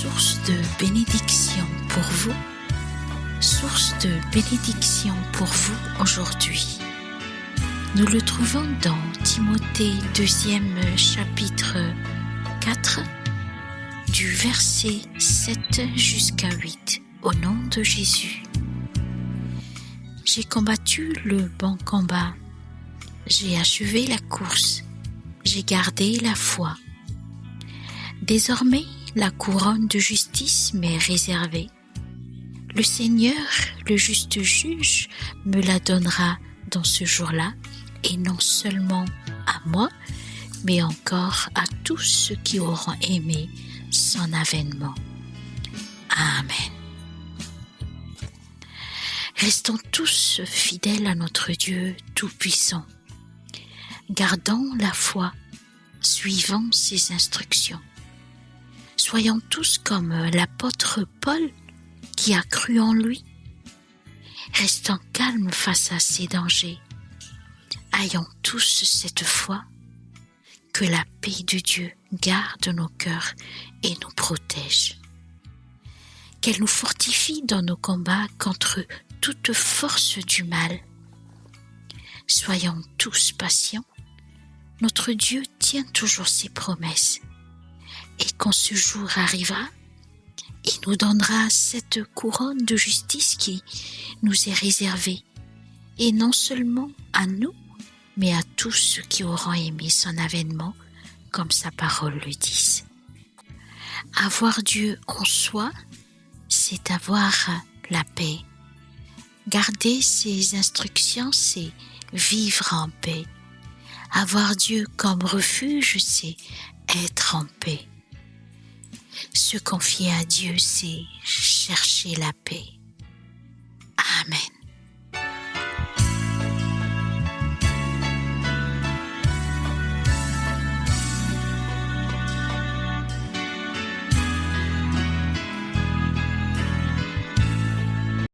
source de bénédiction pour vous, source de bénédiction pour vous aujourd'hui. Nous le trouvons dans Timothée 2e chapitre 4, du verset 7 jusqu'à 8, au nom de Jésus. J'ai combattu le bon combat, j'ai achevé la course, j'ai gardé la foi. Désormais, la couronne de justice m'est réservée. Le Seigneur, le juste juge, me la donnera dans ce jour-là, et non seulement à moi, mais encore à tous ceux qui auront aimé son avènement. Amen. Restons tous fidèles à notre Dieu Tout-Puissant. Gardons la foi, suivons ses instructions. Soyons tous comme l'apôtre Paul qui a cru en lui. Restons calmes face à ces dangers. Ayons tous cette foi, que la paix de Dieu garde nos cœurs et nous protège. Qu'elle nous fortifie dans nos combats contre toute force du mal. Soyons tous patients. Notre Dieu tient toujours ses promesses. Et quand ce jour arrivera, il nous donnera cette couronne de justice qui nous est réservée. Et non seulement à nous, mais à tous ceux qui auront aimé son avènement, comme sa parole le dit. Avoir Dieu en soi, c'est avoir la paix. Garder ses instructions, c'est vivre en paix. Avoir Dieu comme refuge, c'est être en paix. Se confier à Dieu, c'est chercher la paix. Amen.